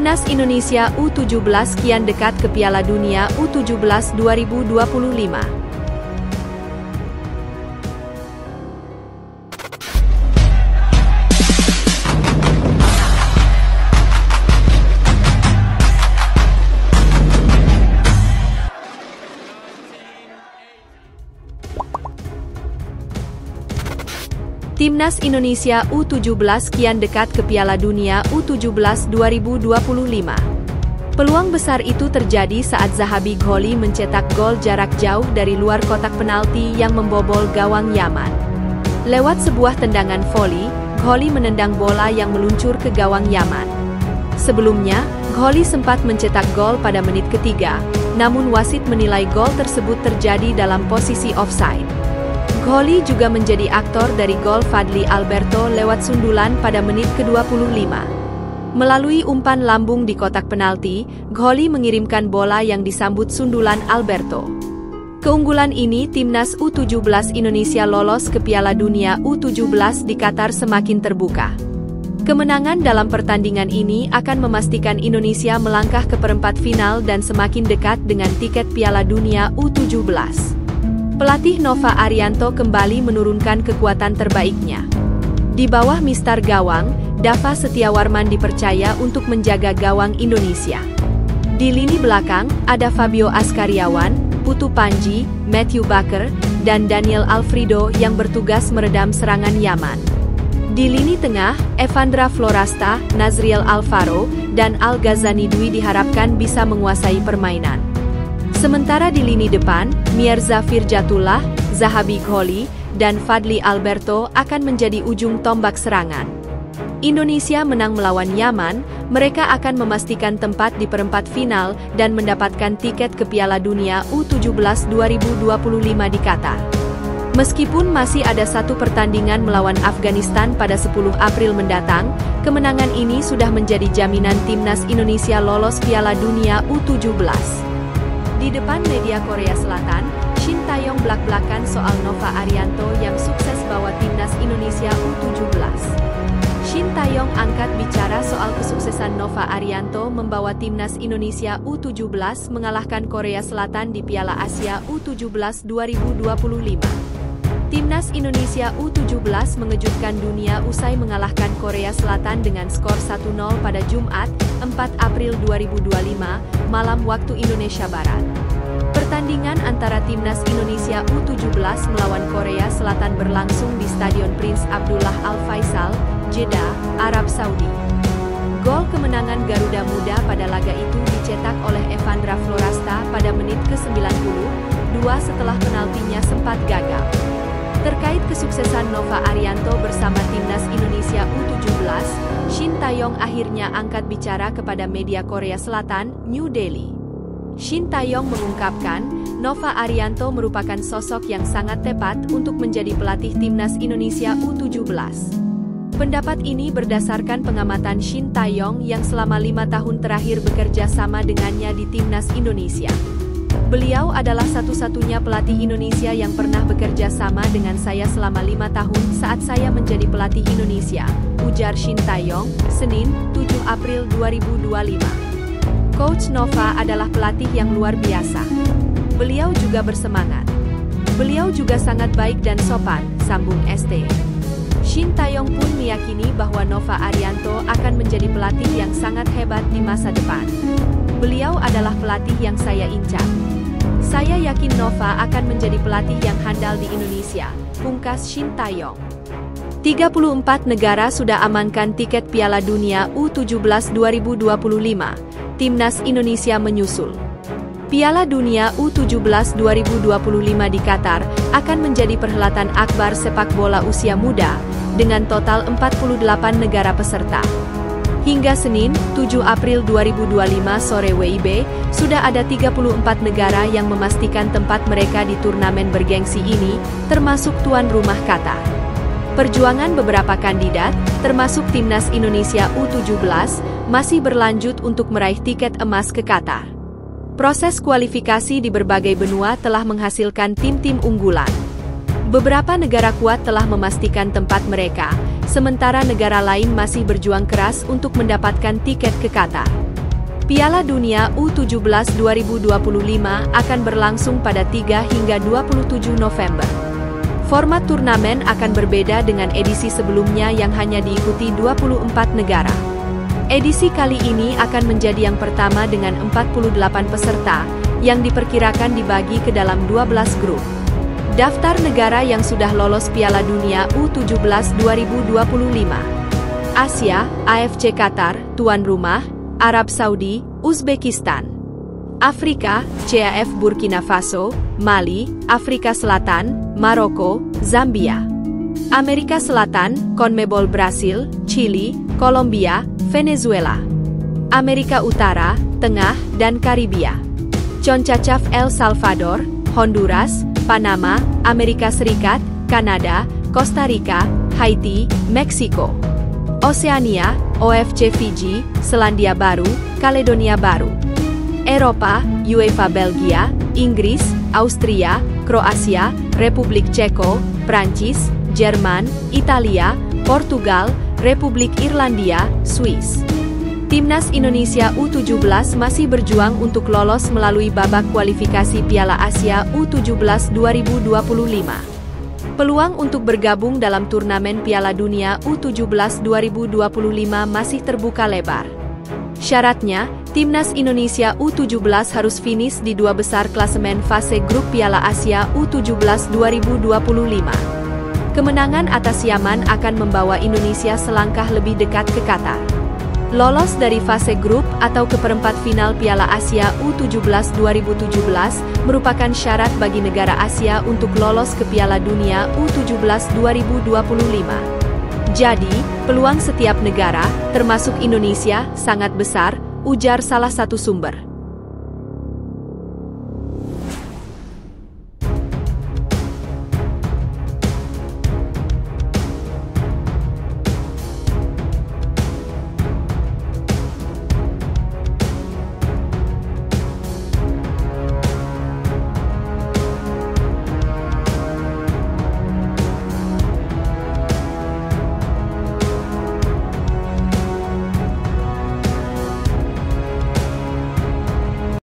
Timnas Indonesia U17 kian dekat ke Piala Dunia U17 2025. Timnas Indonesia U17 kian dekat ke Piala Dunia U17 2025. Peluang besar itu terjadi saat Zahabi Ghali mencetak gol jarak jauh dari luar kotak penalti yang membobol gawang Yaman. Lewat sebuah tendangan voli, Ghali menendang bola yang meluncur ke gawang Yaman. Sebelumnya, Ghali sempat mencetak gol pada menit ketiga, namun wasit menilai gol tersebut terjadi dalam posisi offside. Ghali juga menjadi aktor dari gol Fadly Alberto lewat sundulan pada menit ke-25. Melalui umpan lambung di kotak penalti, Ghali mengirimkan bola yang disambut sundulan Alberto. Keunggulan ini Timnas U17 Indonesia lolos ke Piala Dunia U17 di Qatar semakin terbuka. Kemenangan dalam pertandingan ini akan memastikan Indonesia melangkah ke perempat final dan semakin dekat dengan tiket Piala Dunia U17. Pelatih Nova Arianto kembali menurunkan kekuatan terbaiknya. Di bawah mistar gawang, Dava Setiawarman dipercaya untuk menjaga gawang Indonesia. Di lini belakang, ada Fabio Askaryawan, Putu Panji, Matthew Baker, dan Daniel Alfredo yang bertugas meredam serangan Yaman. Di lini tengah, Evandra Florasta, Nazriel Alvaro, dan Al Ghazani Dwi diharapkan bisa menguasai permainan. Sementara di lini depan, Mirza Firjatullah, Zahabi Ghali, dan Fadly Alberto akan menjadi ujung tombak serangan. Indonesia menang melawan Yaman, mereka akan memastikan tempat di perempat final dan mendapatkan tiket ke Piala Dunia U17 2025 di Qatar. Meskipun masih ada satu pertandingan melawan Afghanistan pada 10 April mendatang, kemenangan ini sudah menjadi jaminan Timnas Indonesia lolos Piala Dunia U17. Di depan media Korea Selatan, Shin Taeyong belak-belakan soal Nova Arianto yang sukses bawa Timnas Indonesia U17. Shin Taeyong angkat bicara soal kesuksesan Nova Arianto membawa Timnas Indonesia U17 mengalahkan Korea Selatan di Piala Asia U17 2025. Timnas Indonesia U17 mengejutkan dunia usai mengalahkan Korea Selatan dengan skor 1-0 pada Jumat, 4 April 2025, malam waktu Indonesia Barat. Pertandingan antara Timnas Indonesia U17 melawan Korea Selatan berlangsung di Stadion Prince Abdullah Al Faisal, Jeddah, Arab Saudi. Gol kemenangan Garuda Muda pada laga itu dicetak oleh Evandra Florasta pada menit ke-90, setelah penaltinya sempat gagal. Terkait kesuksesan Nova Arianto bersama Timnas Indonesia U17, Shin Taeyong akhirnya angkat bicara kepada media Korea Selatan, New Delhi. Shin Taeyong mengungkapkan, Nova Arianto merupakan sosok yang sangat tepat untuk menjadi pelatih Timnas Indonesia U17. Pendapat ini berdasarkan pengamatan Shin Taeyong yang selama 5 tahun terakhir bekerja sama dengannya di Timnas Indonesia. Beliau adalah satu-satunya pelatih Indonesia yang pernah bekerja sama dengan saya selama 5 tahun saat saya menjadi pelatih Indonesia, ujar Shin Taeyong, Senin, 7 April 2025. Coach Nova adalah pelatih yang luar biasa. Beliau juga bersemangat. Beliau juga sangat baik dan sopan, sambung ST. Shin Taeyong pun meyakini bahwa Nova Arianto akan menjadi pelatih yang sangat hebat di masa depan. Beliau adalah pelatih yang saya incar. Saya yakin Nova akan menjadi pelatih yang handal di Indonesia, pungkas Shin Taeyong. 34 negara sudah amankan tiket Piala Dunia U17 2025. Timnas Indonesia menyusul. Piala Dunia U17 2025 di Qatar akan menjadi perhelatan akbar sepak bola usia muda, dengan total 48 negara peserta. Hingga Senin, 7 April 2025 sore WIB, sudah ada 34 negara yang memastikan tempat mereka di turnamen bergengsi ini, termasuk tuan rumah Qatar. Perjuangan beberapa kandidat, termasuk Timnas Indonesia U17, masih berlanjut untuk meraih tiket emas ke Qatar. Proses kualifikasi di berbagai benua telah menghasilkan tim-tim unggulan. Beberapa negara kuat telah memastikan tempat mereka, sementara negara lain masih berjuang keras untuk mendapatkan tiket ke Qatar. Piala Dunia U17 2025 akan berlangsung pada 3 hingga 27 November. Format turnamen akan berbeda dengan edisi sebelumnya yang hanya diikuti 24 negara. Edisi kali ini akan menjadi yang pertama dengan 48 peserta, yang diperkirakan dibagi ke dalam 12 grup. Daftar negara yang sudah lolos Piala Dunia U17 2025. Asia, AFC Qatar, tuan rumah, Arab Saudi, Uzbekistan. Afrika, CAF Burkina Faso, Mali, Afrika Selatan, Maroko, Zambia. Amerika Selatan, CONMEBOL Brasil, Chili, Kolombia, Venezuela. Amerika Utara, Tengah, dan Karibia. CONCACAF El Salvador, Honduras, Panama, Amerika Serikat, Kanada, Costa Rica, Haiti, Meksiko. Oseania, OFC Fiji, Selandia Baru, Kaledonia Baru. Eropa, UEFA Belgia, Inggris, Austria, Kroasia, Republik Ceko, Prancis, Jerman, Italia, Portugal, Republik Irlandia, Swiss. Timnas Indonesia U17 masih berjuang untuk lolos melalui babak kualifikasi Piala Asia U17 2025. Peluang untuk bergabung dalam turnamen Piala Dunia U17 2025 masih terbuka lebar. Syaratnya, Timnas Indonesia U17 harus finish di 2 besar klasemen fase grup Piala Asia U17 2025. Kemenangan atas Yaman akan membawa Indonesia selangkah lebih dekat ke Qatar. Lolos dari fase grup atau ke perempat final Piala Asia U17 2017 merupakan syarat bagi negara Asia untuk lolos ke Piala Dunia U17 2025. Jadi, peluang setiap negara, termasuk Indonesia, sangat besar, ujar salah satu sumber.